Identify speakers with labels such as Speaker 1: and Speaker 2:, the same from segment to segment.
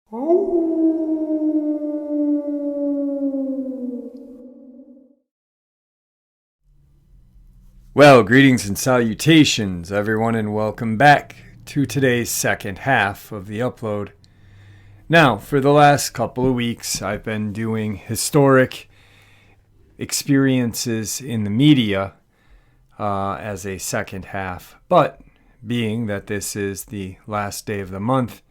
Speaker 1: Well, greetings and salutations, everyone, and welcome back to today's second half of the upload. Now, for the last couple of weeks, I've been doing historic experiences in the media as a second half, but being that this is the last day of the month,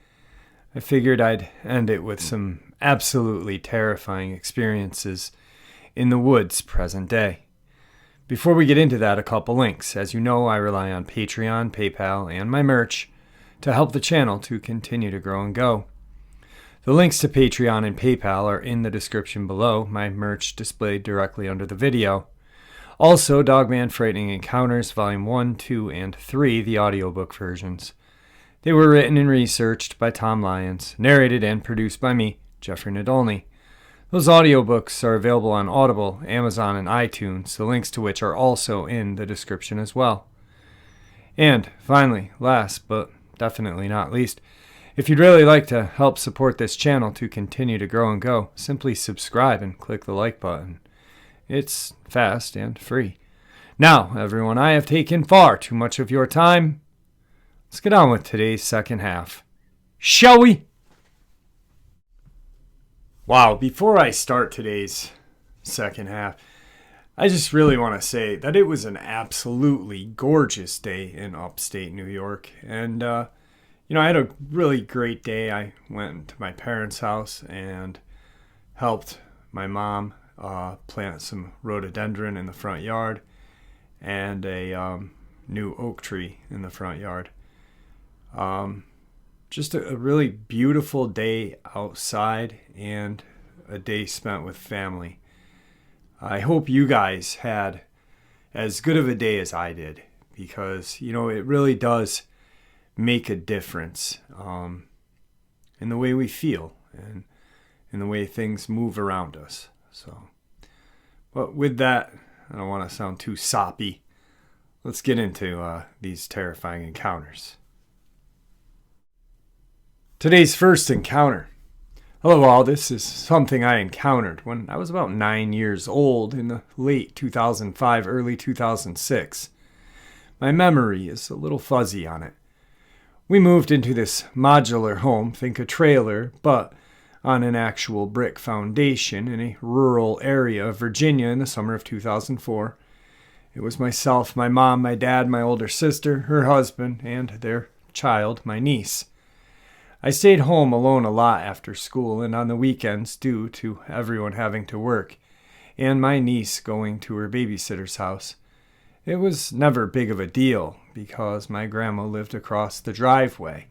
Speaker 1: I figured I'd end it with some absolutely terrifying experiences in the woods present day. Before we get into that, a couple links. As you know, I rely on Patreon, PayPal, and my merch to help the channel to continue to grow and go. The links to Patreon and PayPal are in the description below, my merch displayed directly under the video. Also, Dogman Frightening Encounters Volume 1, 2, and 3, the audiobook versions. They were written and researched by Tom Lyons, narrated and produced by me, Jeffrey Nadolny. Those audiobooks are available on Audible, Amazon, and iTunes, the links to which are also in the description as well. And finally, last but definitely not least, if you'd really like to help support this channel to continue to grow and go, simply subscribe and click the like button. It's fast and free. Now, everyone, I have taken far too much of your time. Let's get on with today's second half. Shall we? Wow, before I start today's second half, I just really want to say that it was an absolutely gorgeous day in upstate New York. And, I had a really great day. I went to my parents' house and helped my mom plant some rhododendron in the front yard and a new oak tree in the front yard. Just a really beautiful day outside and a day spent with family. I hope you guys had as good of a day as I did because, it really does make a difference in the way we feel and in the way things move around us. But with that, I don't want to sound too soppy. Let's get into these terrifying encounters. Today's first encounter. Hello all, this is something I encountered when I was about 9 years old in the late 2005, early 2006. My memory is a little fuzzy on it. We moved into this modular home, think a trailer, but on an actual brick foundation in a rural area of Virginia in the summer of 2004. It was myself, my mom, my dad, my older sister, her husband, and their child, my niece. I stayed home alone a lot after school and on the weekends due to everyone having to work, and my niece going to her babysitter's house. It was never big of a deal because my grandma lived across the driveway.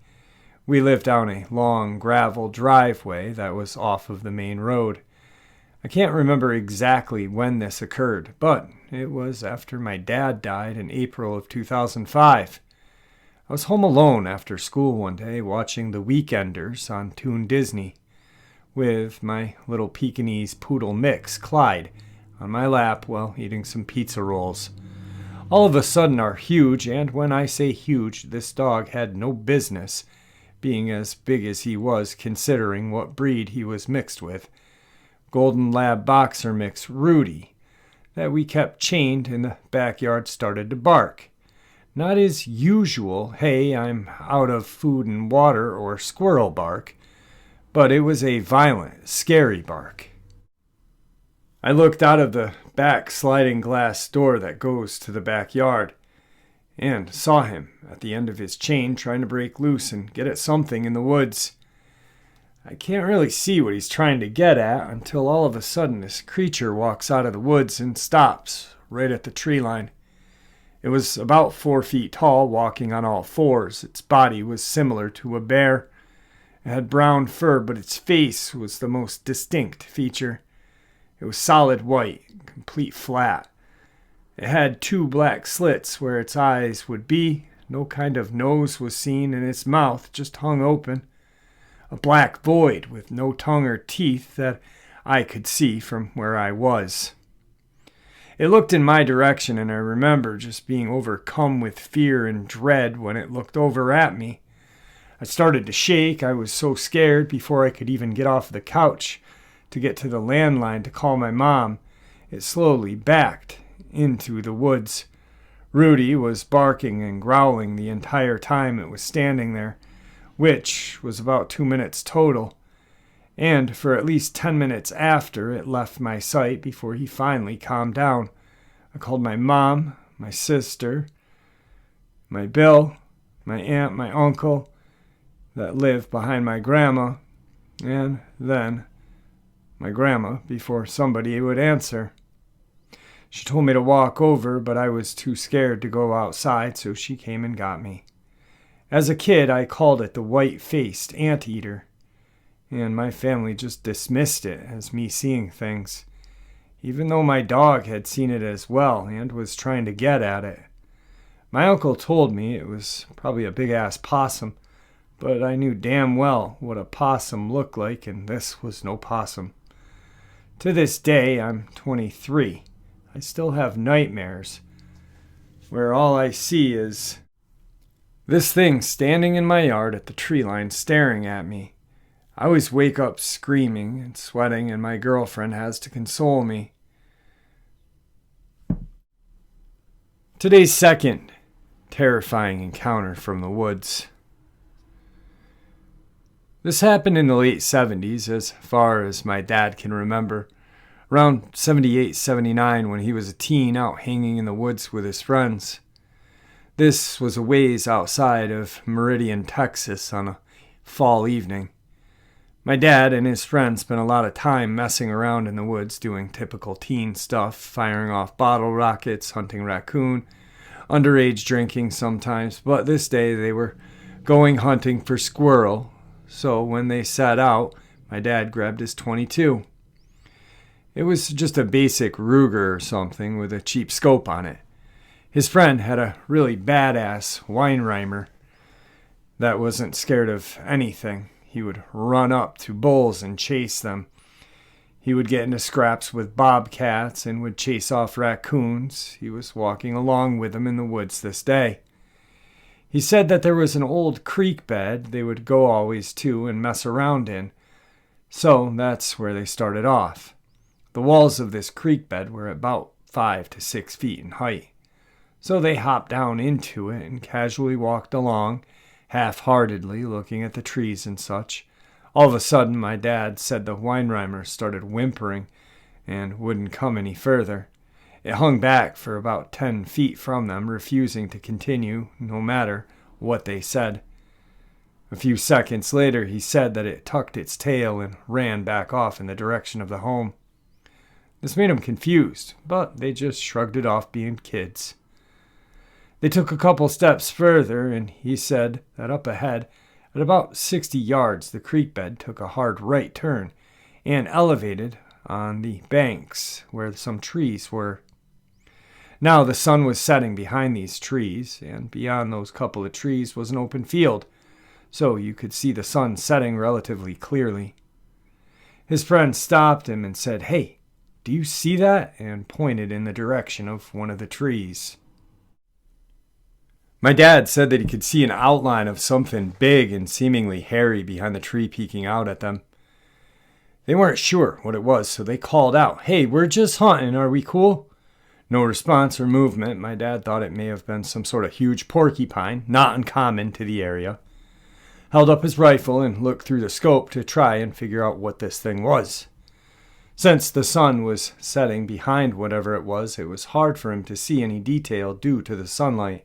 Speaker 1: We lived down a long gravel driveway that was off of the main road. I can't remember exactly when this occurred, but it was after my dad died in April of 2005. I was home alone after school one day watching The Weekenders on Toon Disney with my little Pekingese poodle mix, Clyde, on my lap while eating some pizza rolls. All of a sudden our huge, and when I say huge, this dog had no business being as big as he was considering what breed he was mixed with, Golden Lab Boxer mix Rudy, that we kept chained in the backyard started to bark. Not his usual, hey, I'm out of food and water or squirrel bark, but it was a violent, scary bark. I looked out of the back sliding glass door that goes to the backyard and saw him at the end of his chain trying to break loose and get at something in the woods. I can't really see what he's trying to get at until all of a sudden this creature walks out of the woods and stops right at the tree line. It was about 4 feet tall, walking on all fours. Its body was similar to a bear. It had brown fur, but its face was the most distinct feature. It was solid white, complete flat. It had 2 black slits where its eyes would be. No kind of nose was seen, and its mouth just hung open. A black void with no tongue or teeth that I could see from where I was. It looked in my direction, and I remember just being overcome with fear and dread when it looked over at me. I started to shake. I was so scared before I could even get off the couch to get to the landline to call my mom. It slowly backed into the woods. Rudy was barking and growling the entire time it was standing there, which was about 2 minutes total, and for at least 10 minutes after it left my sight before he finally calmed down. I called my mom, my sister, my Bill, my aunt, my uncle that lived behind my grandma, and then my grandma before somebody would answer. She told me to walk over, but I was too scared to go outside, so she came and got me. As a kid, I called it the white-faced anteater, and my family just dismissed it as me seeing things, even though my dog had seen it as well and was trying to get at it. My uncle told me it was probably a big-ass possum, but I knew damn well what a possum looked like, and this was no possum. To this day, I'm 23. I still have nightmares where all I see is this thing standing in my yard at the tree line staring at me. I always wake up screaming and sweating, and my girlfriend has to console me. Today's second terrifying encounter from the woods. This happened in the late 70s, as far as my dad can remember. Around 78, 79, when he was a teen out hanging in the woods with his friends. This was a ways outside of Meridian, Texas on a fall evening. My dad and his friends spent a lot of time messing around in the woods doing typical teen stuff, firing off bottle rockets, hunting raccoon, underage drinking sometimes, but this day they were going hunting for squirrel. So when they set out, my dad grabbed his .22. It was just a basic Ruger or something with a cheap scope on it. His friend had a really badass Weinreimer that wasn't scared of anything. He would run up to bulls and chase them. He would get into scraps with bobcats and would chase off raccoons. He was walking along with them in the woods this day. He said that there was an old creek bed they would go always to and mess around in. So that's where they started off. The walls of this creek bed were about 5 to 6 feet in height. So they hopped down into it and casually walked along, half-heartedly looking at the trees and such. All of a sudden, my dad said the Weinreimer started whimpering and wouldn't come any further. It hung back for about 10 feet from them, refusing to continue no matter what they said. A few seconds later, he said that it tucked its tail and ran back off in the direction of the home. This made them confused, but they just shrugged it off being kids. They took a couple steps further, and he said that up ahead, at about 60 yards, the creek bed took a hard right turn and elevated on the banks where some trees were. Now the sun was setting behind these trees, and beyond those couple of trees was an open field, so you could see the sun setting relatively clearly. His friend stopped him and said, "Hey, do you see that?" and pointed in the direction of one of the trees. My dad said that he could see an outline of something big and seemingly hairy behind the tree peeking out at them. They weren't sure what it was, so they called out, "Hey, we're just hunting, are we cool?" No response or movement. My dad thought it may have been some sort of huge porcupine, not uncommon to the area. Held up his rifle and looked through the scope to try and figure out what this thing was. Since the sun was setting behind whatever it was hard for him to see any detail due to the sunlight.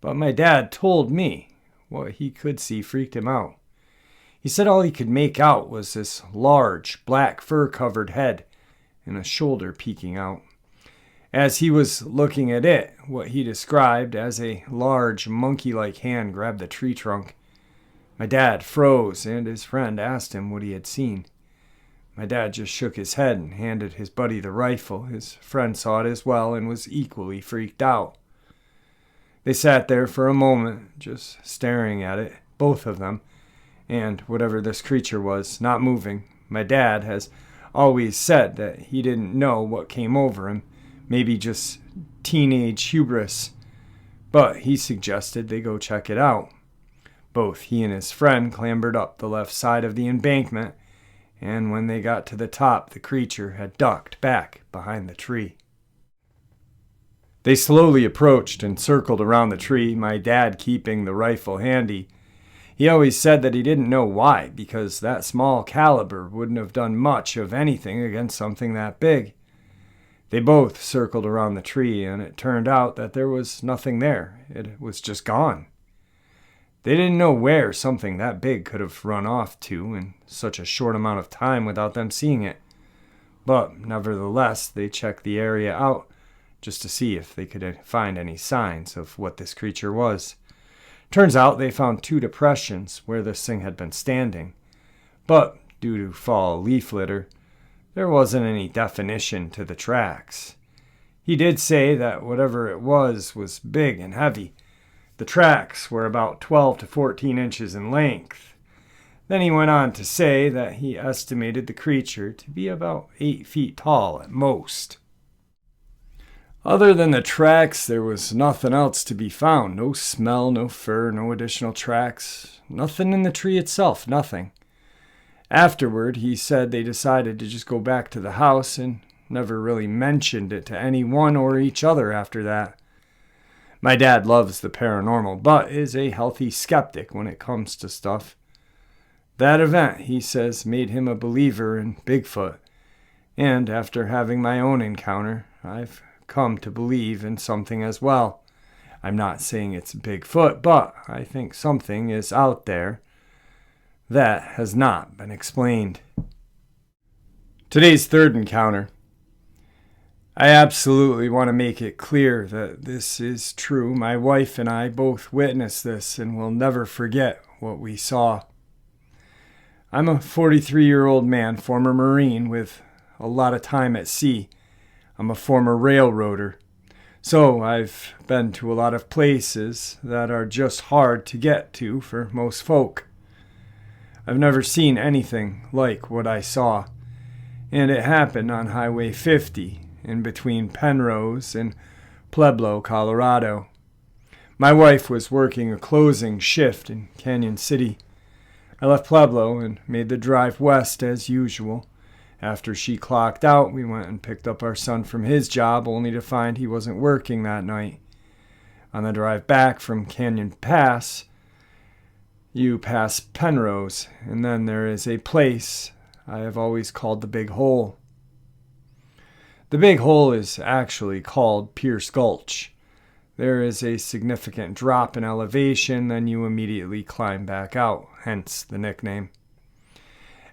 Speaker 1: But my dad told me what he could see freaked him out. He said all he could make out was this large, black fur-covered head and a shoulder peeking out. As he was looking at it, what he described as a large, monkey-like hand grabbed the tree trunk. My dad froze, and his friend asked him what he had seen. My dad just shook his head and handed his buddy the rifle. His friend saw it as well and was equally freaked out. They sat there for a moment, just staring at it, both of them, and whatever this creature was, not moving. My dad has always said that he didn't know what came over him, maybe just teenage hubris, but he suggested they go check it out. Both he and his friend clambered up the left side of the embankment, and when they got to the top, the creature had ducked back behind the tree. They slowly approached and circled around the tree, my dad keeping the rifle handy. He always said that he didn't know why, because that small caliber wouldn't have done much of anything against something that big. They both circled around the tree, and it turned out that there was nothing there. It was just gone. They didn't know where something that big could have run off to in such a short amount of time without them seeing it. But nevertheless, they checked the area out just to see if they could find any signs of what this creature was. Turns out they found 2 depressions where this thing had been standing. But due to fall leaf litter, there wasn't any definition to the tracks. He did say that whatever it was big and heavy. The tracks were about 12 to 14 inches in length. Then he went on to say that he estimated the creature to be about 8 feet tall at most. Other than the tracks, there was nothing else to be found. No smell, no fur, no additional tracks. Nothing in the tree itself, nothing. Afterward, he said they decided to just go back to the house and never really mentioned it to anyone or each other after that. My dad loves the paranormal, but is a healthy skeptic when it comes to stuff. That event, he says, made him a believer in Bigfoot. And after having my own encounter, I've come to believe in something as well. I'm not saying it's Bigfoot, but I think something is out there that has not been explained. Today's third encounter. I absolutely want to make it clear that this is true. My wife and I both witnessed this and will never forget what we saw. I'm a 43-year-old man, former Marine with a lot of time at sea. I'm a former railroader, so I've been to a lot of places that are just hard to get to for most folk. I've never seen anything like what I saw, and it happened on Highway 50 in between Penrose and Pueblo, Colorado. My wife was working a closing shift in Canyon City. I left Pueblo and made the drive west as usual. After she clocked out, we went and picked up our son from his job, only to find he wasn't working that night. On the drive back from Canyon Pass, you pass Penrose, and then there is a place I have always called the Big Hole. The Big Hole is actually called Pierce Gulch. There is a significant drop in elevation, then you immediately climb back out, hence the nickname.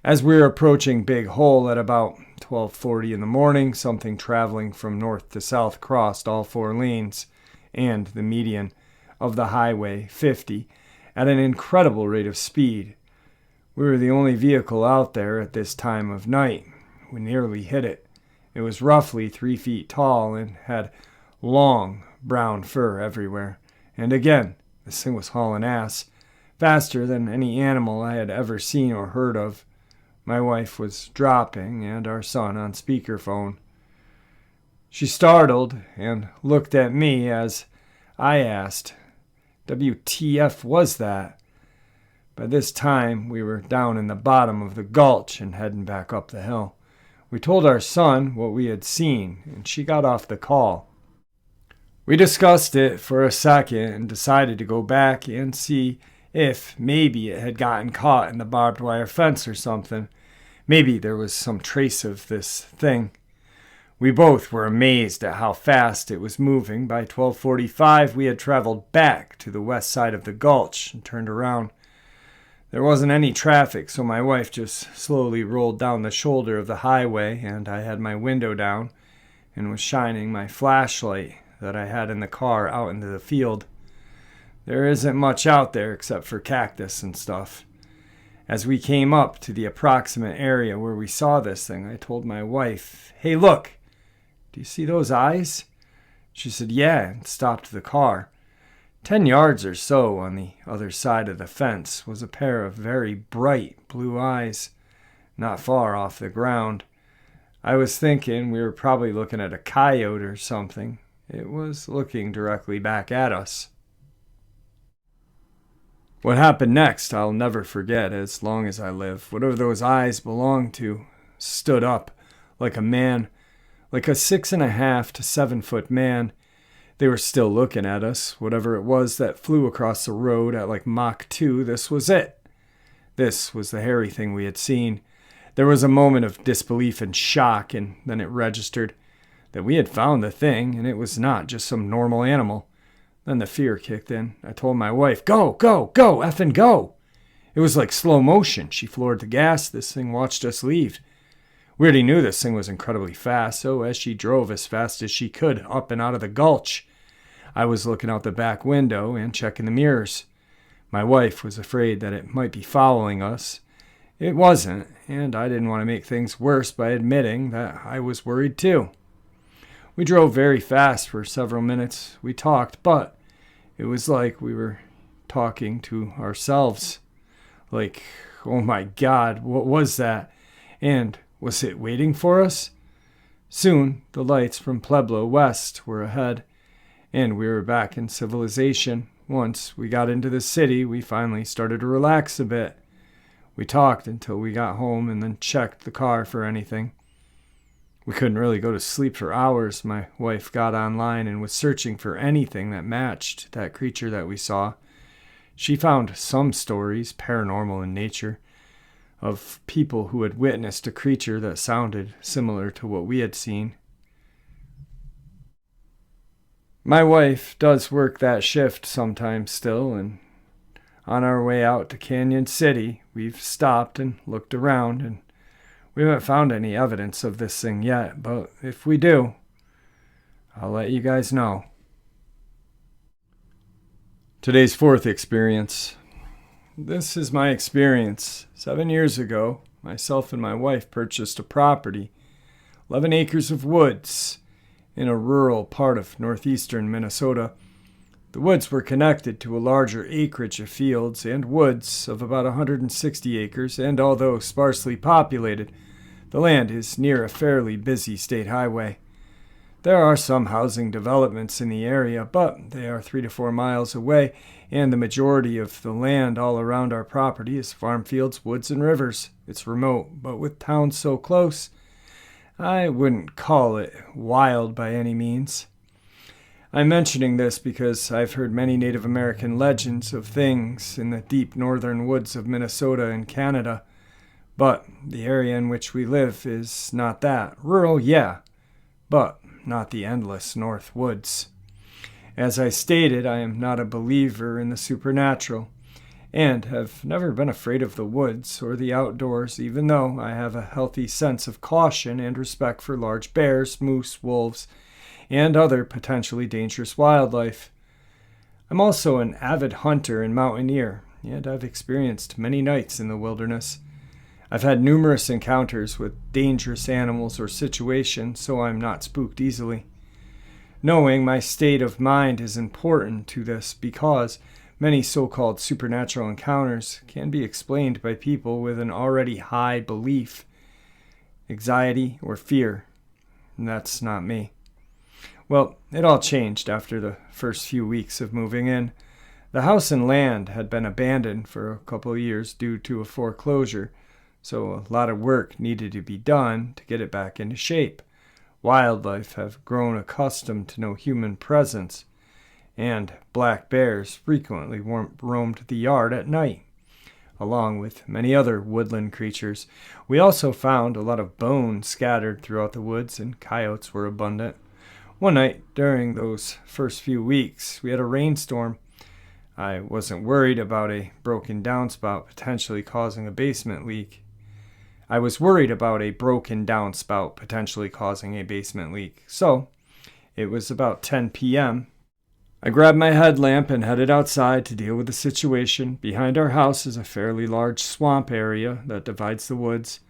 Speaker 1: As we were approaching Big Hole at about 12:40 in the morning, something traveling from north to south crossed all 4 lanes and the median of the Highway 50 at an incredible rate of speed. We were the only vehicle out there at this time of night. We nearly hit it. It was roughly 3 feet tall and had long brown fur everywhere. And again, this thing was hauling ass, faster than any animal I had ever seen or heard of. My wife was dropping and our son on speakerphone. She startled and looked at me as I asked, "WTF was that?" By this time, we were down in the bottom of the gulch and heading back up the hill. We told our son what we had seen, and she got off the call. We discussed it for a second and decided to go back and see if maybe it had gotten caught in the barbed wire fence or something. Maybe there was some trace of this thing. We both were amazed at how fast it was moving. By 12:45, we had traveled back to the west side of the gulch and turned around. There wasn't any traffic, so my wife just slowly rolled down the shoulder of the highway, and I had my window down and was shining my flashlight that I had in the car out into the field. There isn't much out there except for cactus and stuff. As we came up to the approximate area where we saw this thing, I told my wife, "Hey, look, do you see those eyes?" She said, "Yeah," and stopped the car. 10 yards or so on the other side of the fence was a pair of very bright blue eyes, not far off the ground. I was thinking we were probably looking at a coyote or something. It was looking directly back at us. What happened next, I'll never forget as long as I live. Whatever those eyes belonged to stood up like a man, like a 6.5 to 7 foot man. They were still looking at us. Whatever it was that flew across the road at like Mach 2, this was it. This was the hairy thing we had seen. There was a moment of disbelief and shock, and then it registered that we had found the thing, and it was not just some normal animal. Then the fear kicked in. I told my wife, go, go, go, effing go. It was like slow motion. She floored the gas. This thing watched us leave. We already knew this thing was incredibly fast, so as she drove as fast as she could up and out of the gulch, I was looking out the back window and checking the mirrors. My wife was afraid that it might be following us. It wasn't, and I didn't want to make things worse by admitting that I was worried too. We drove very fast for several minutes. We talked, but it was like we were talking to ourselves. Like, oh my God, what was that? And was it waiting for us? Soon, the lights from Pueblo West were ahead, and we were back in civilization. Once we got into the city, we finally started to relax a bit. We talked until we got home and then checked the car for anything. We couldn't really go to sleep for hours. My wife got online and was searching for anything that matched that creature that we saw. She found some stories, paranormal in nature, of people who had witnessed a creature that sounded similar to what we had seen. My wife does work that shift sometimes still, and on our way out to Canyon City, we've stopped and looked around, and we haven't found any evidence of this thing yet, but if we do, I'll let you guys know. Today's fourth experience. This is my experience. 7 years ago, myself and my wife purchased a property, 11 acres of woods, in a rural part of northeastern Minnesota. The woods were connected to a larger acreage of fields and woods of about 160 acres, and although sparsely populated, the land is near a fairly busy state highway. There are some housing developments in the area, but they are 3 to 4 miles away, and the majority of the land all around our property is farm fields, woods, and rivers. It's remote, but with towns so close, I wouldn't call it wild by any means. I'm mentioning this because I've heard many Native American legends of things in the deep northern woods of Minnesota and Canada, but the area in which we live is not that. Rural, yeah, but not the endless north woods. As I stated, I am not a believer in the supernatural, and have never been afraid of the woods or the outdoors, even though I have a healthy sense of caution and respect for large bears, moose, wolves, and other potentially dangerous wildlife. I'm also an avid hunter and mountaineer, and I've experienced many nights in the wilderness. I've had numerous encounters with dangerous animals or situations, so I'm not spooked easily. Knowing my state of mind is important to this because many so-called supernatural encounters can be explained by people with an already high belief, anxiety, or fear. And that's not me. Well, it all changed after the first few weeks of moving in. The house and land had been abandoned for a couple of years due to a foreclosure, so a lot of work needed to be done to get it back into shape. Wildlife have grown accustomed to no human presence, and black bears frequently roamed the yard at night, along with many other woodland creatures. We also found a lot of bones scattered throughout the woods, and coyotes were abundant. One night during those first few weeks, we had a rainstorm. I wasn't worried about a broken downspout potentially causing a basement leak. So, it was about 10 p.m. I grabbed my headlamp and headed outside to deal with the situation. Behind our house is a fairly large swamp area that divides the woods.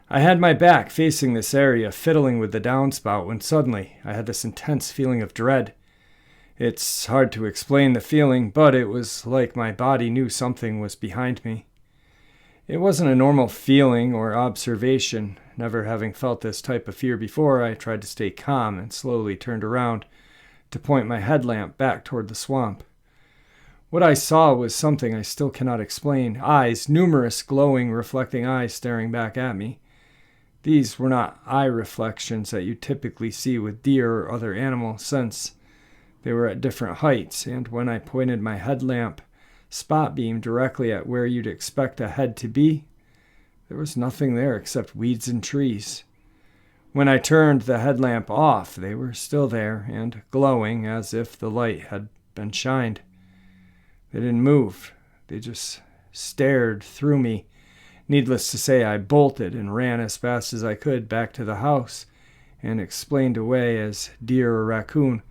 Speaker 1: I had my back facing this area, fiddling with the downspout, when suddenly I had this intense feeling of dread. It's hard to explain the feeling, but it was like my body knew something was behind me. It wasn't a normal feeling or observation. Never having felt this type of fear before, I tried to stay calm and slowly turned around to point my headlamp back toward the swamp. What I saw was something I still cannot explain. Eyes, numerous glowing, reflecting eyes staring back at me. These were not eye reflections that you typically see with deer or other animals, since they were at different heights, and when I pointed my headlamp spot beam directly at where you'd expect a head to be, there was nothing there except weeds and trees. When I turned the headlamp off, they were still there and glowing as if the light had been shined. They didn't move. They just stared through me. Needless to say, I bolted and ran as fast as I could back to the house and explained away as deer or raccoon.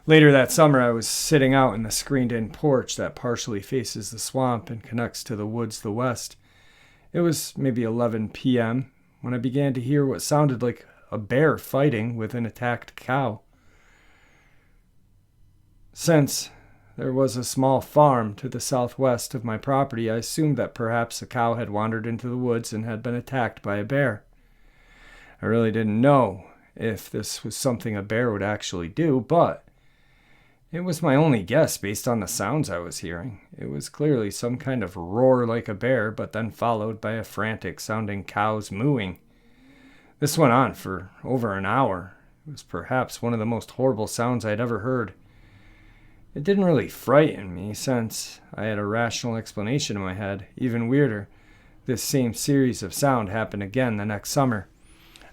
Speaker 1: Later that summer, I was sitting out in the screened-in porch that partially faces the swamp and connects to the woods to the west. It was maybe 11 p.m. when I began to hear what sounded like a bear fighting with an attacked cow. Since there was a small farm to the southwest of my property, I assumed that perhaps a cow had wandered into the woods and had been attacked by a bear. I really didn't know if this was something a bear would actually do, but it was my only guess based on the sounds I was hearing. It was clearly some kind of roar like a bear, but then followed by a frantic-sounding cow's mooing. This went on for over an hour. It was perhaps one of the most horrible sounds I'd ever heard. It didn't really frighten me, since I had a rational explanation in my head. Even weirder, this same series of sound happened again the next summer.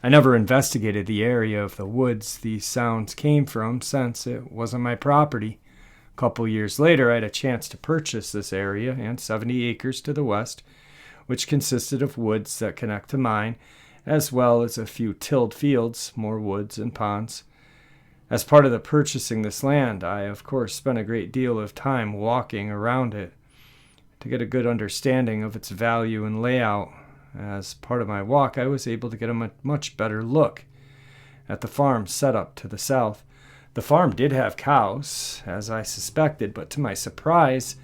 Speaker 1: I never investigated the area of the woods these sounds came from, since it wasn't my property. A couple years later, I had a chance to purchase this area and 70 acres to the west, which consisted of woods that connect to mine, as well as a few tilled fields, more woods and ponds. As part of the purchasing this land, I, of course, spent a great deal of time walking around it to get a good understanding of its value and layout. As part of my walk, I was able to get a much better look at the farm set up to the south. The farm did have cows, as I suspected, but to my surprise,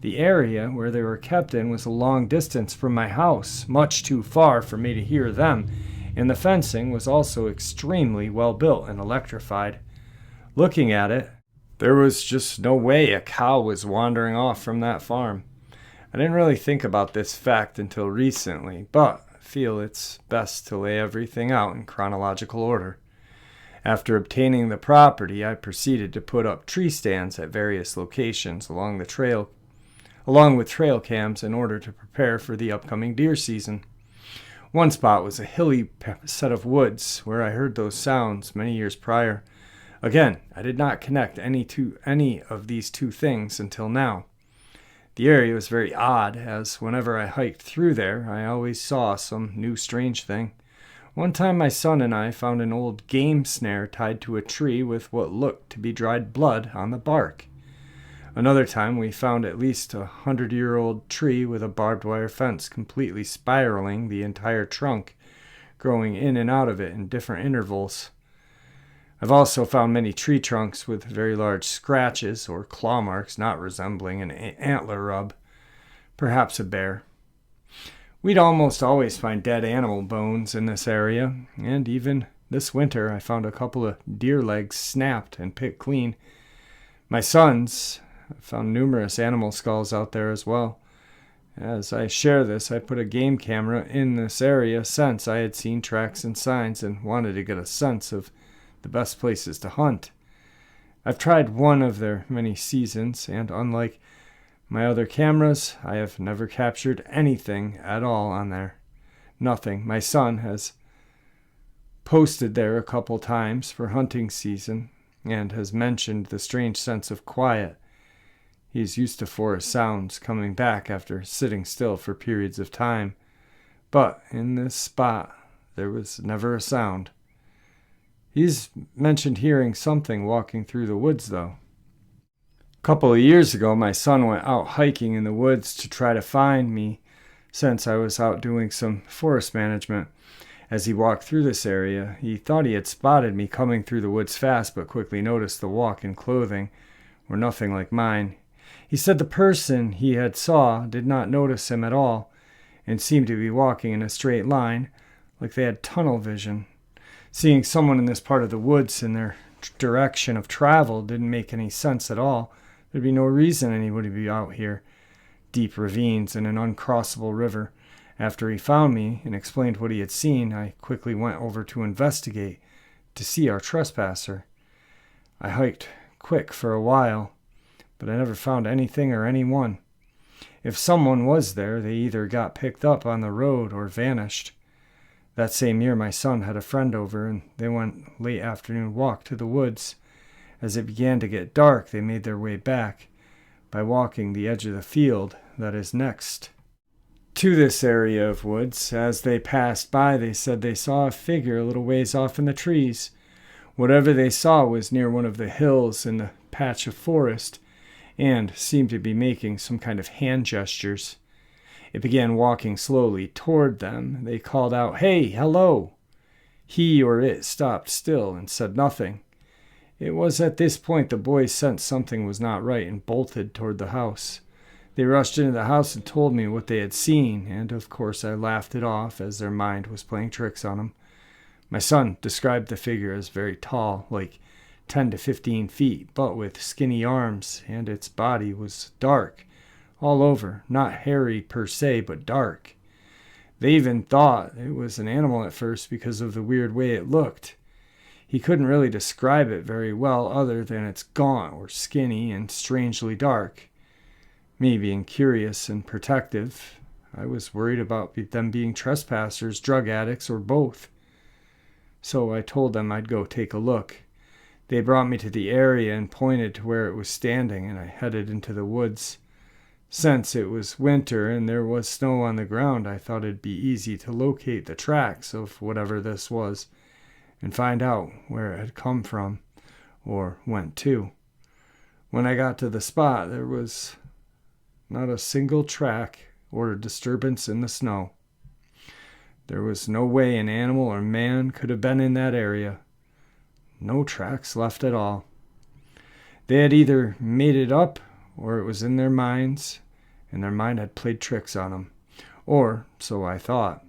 Speaker 1: the area where they were kept in was a long distance from my house, much too far for me to hear them, and the fencing was also extremely well built and electrified. Looking at it, there was just no way a cow was wandering off from that farm. I didn't really think about this fact until recently, but I feel it's best to lay everything out in chronological order. After obtaining the property, I proceeded to put up tree stands at various locations along with trail cams in order to prepare for the upcoming deer season. One spot was a hilly set of woods where I heard those sounds many years prior. Again, I did not connect any of these two things until now. The area was very odd, as whenever I hiked through there, I always saw some new strange thing. One time my son and I found an old game snare tied to a tree with what looked to be dried blood on the bark. Another time we found at least a 100-year-old tree with a barbed wire fence completely spiraling the entire trunk, growing in and out of it in different intervals. I've also found many tree trunks with very large scratches or claw marks not resembling an antler rub, perhaps a bear. We'd almost always find dead animal bones in this area, and even this winter I found a couple of deer legs snapped and picked clean. My sons found numerous animal skulls out there as well. As I share this, I put a game camera in this area since I had seen tracks and signs and wanted to get a sense of the best places to hunt. I've tried one of their many seasons, and unlike my other cameras, I have never captured anything at all on there. Nothing. My son has posted there a couple times for hunting season and has mentioned the strange sense of quiet. He's used to forest sounds coming back after sitting still for periods of time. But in this spot, there was never a sound. He's mentioned hearing something walking through the woods, though. A couple of years ago, my son went out hiking in the woods to try to find me, since I was out doing some forest management. As he walked through this area, he thought he had spotted me coming through the woods fast, but quickly noticed the walk and clothing were nothing like mine. He said the person he had saw did not notice him at all, and seemed to be walking in a straight line, like they had tunnel vision. Seeing someone in this part of the woods in their direction of travel didn't make any sense at all. There'd be no reason anybody would be out here. Deep ravines and an uncrossable river. After he found me and explained what he had seen, I quickly went over to investigate, to see our trespasser. I hiked quick for a while, but I never found anything or anyone. If someone was there, they either got picked up on the road or vanished. That same year, my son had a friend over, and they went late afternoon walk to the woods. As it began to get dark, they made their way back by walking the edge of the field that is next to this area of woods. As they passed by, they said they saw a figure a little ways off in the trees. Whatever they saw was near one of the hills in the patch of forest and seemed to be making some kind of hand gestures. It began walking slowly toward them. They called out, "Hey, hello!" He or it stopped still and said nothing. It was at this point the boys sensed something was not right and bolted toward the house. They rushed into the house and told me what they had seen, and of course I laughed it off as their mind was playing tricks on them. My son described the figure as very tall, like 10 to 15 feet, but with skinny arms, and its body was dark all over, not hairy per se, but dark. They even thought it was an animal at first because of the weird way it looked. He couldn't really describe it very well other than it's gaunt or skinny and strangely dark. Me being curious and protective, I was worried about them being trespassers, drug addicts, or both. So I told them I'd go take a look. They brought me to the area and pointed to where it was standing, and I headed into the woods. Since it was winter and there was snow on the ground, I thought it'd be easy to locate the tracks of whatever this was and find out where it had come from or went to. When I got to the spot, there was not a single track or disturbance in the snow. There was no way an animal or man could have been in that area. No tracks left at all. They had either made it up or it was in their minds, and their mind had played tricks on them. Or, so I thought.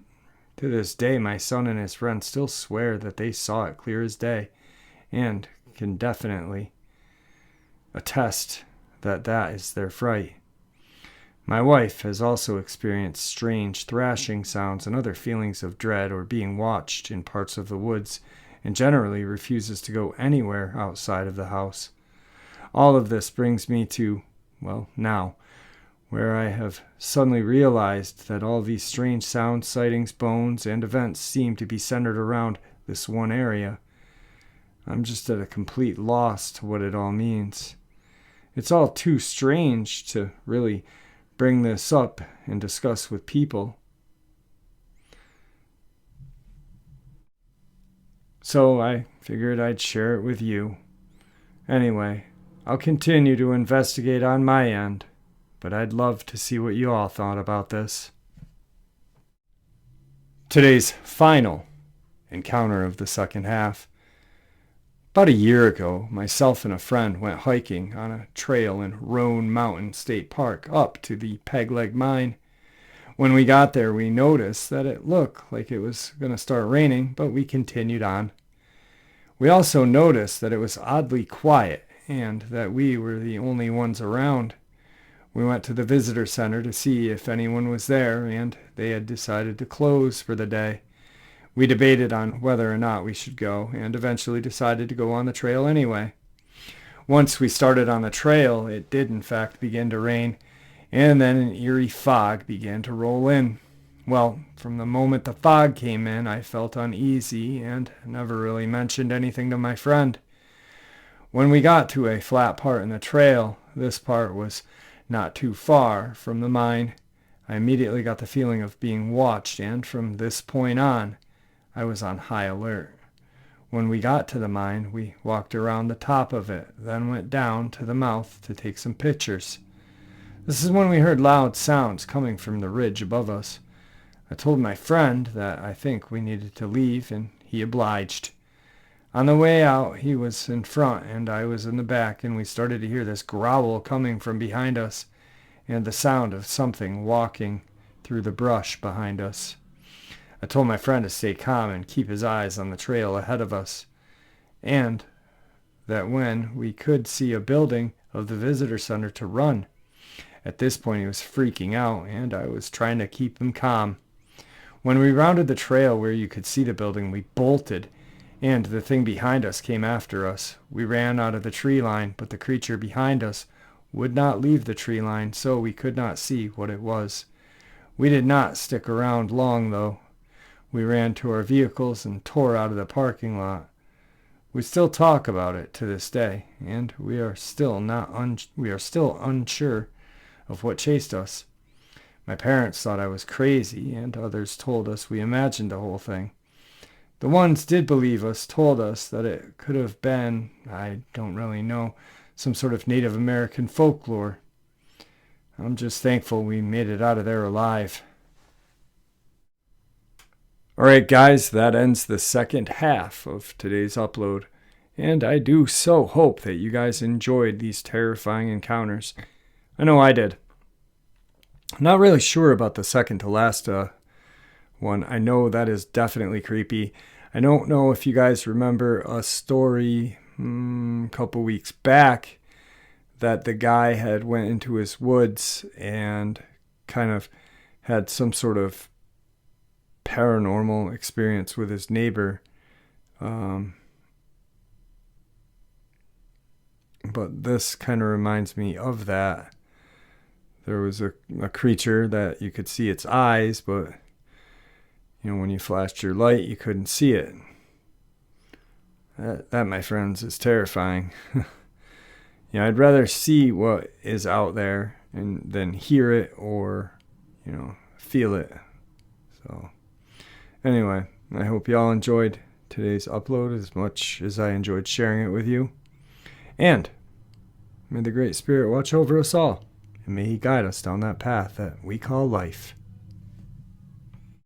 Speaker 1: To this day, my son and his friend still swear that they saw it clear as day, and can definitely attest that that is their fright. My wife has also experienced strange thrashing sounds and other feelings of dread or being watched in parts of the woods, and generally refuses to go anywhere outside of the house. All of this brings me to, now, where I have suddenly realized that all these strange sounds, sightings, bones, and events seem to be centered around this one area. I'm just at a complete loss to what it all means. It's all too strange to really bring this up and discuss with people. So I figured I'd share it with you. Anyway, I'll continue to investigate on my end, but I'd love to see what you all thought about this. Today's final encounter of the second half. About a year ago, myself and a friend went hiking on a trail in Roane Mountain State Park up to the Peg Leg Mine. When we got there, we noticed that it looked like it was going to start raining, but we continued on. We also noticed that it was oddly quiet and that we were the only ones around. We went to the visitor center to see if anyone was there, and they had decided to close for the day. We debated on whether or not we should go, and eventually decided to go on the trail anyway. Once we started on the trail, it did in fact begin to rain, and then an eerie fog began to roll in. Well, from the moment the fog came in, I felt uneasy and never really mentioned anything to my friend. When we got to a flat part in the trail, this part was not too far from the mine, I immediately got the feeling of being watched, and from this point on, I was on high alert. When we got to the mine, we walked around the top of it, then went down to the mouth to take some pictures. This is when we heard loud sounds coming from the ridge above us. I told my friend that I think we needed to leave, and he obliged. On the way out, he was in front and I was in the back, and we started to hear this growl coming from behind us and the sound of something walking through the brush behind us. I told my friend to stay calm and keep his eyes on the trail ahead of us. And that when we could see a building of the visitor center to run. At this point, he was freaking out, and I was trying to keep him calm. When we rounded the trail where you could see the building, we bolted, and the thing behind us came after us. We ran out of the tree line, but the creature behind us would not leave the tree line, so we could not see what it was. We did not stick around long, though. We ran to our vehicles and tore out of the parking lot. We still talk about it to this day, and we are still unsure of what chased us. My parents thought I was crazy, and others told us we imagined the whole thing. The ones did believe us told us that it could have been, I don't really know, some sort of Native American folklore. I'm just thankful we made it out of there alive. Alright guys, that ends the second half of today's upload, and I do so hope that you guys enjoyed these terrifying encounters. I know I did. I'm not really sure about the second to last one. I know that is definitely creepy. I don't know if you guys remember a story a couple weeks back that the guy had went into his woods and kind of had some sort of paranormal experience with his neighbor. But this kind of reminds me of that. There was a creature that you could see its eyes, but when you flashed your light, you couldn't see it. That, my friends, is terrifying. I'd rather see what is out there than hear it or, feel it. So, anyway, I hope y'all enjoyed today's upload as much as I enjoyed sharing it with you. And may the Great Spirit watch over us all, and may He guide us down that path that we call life.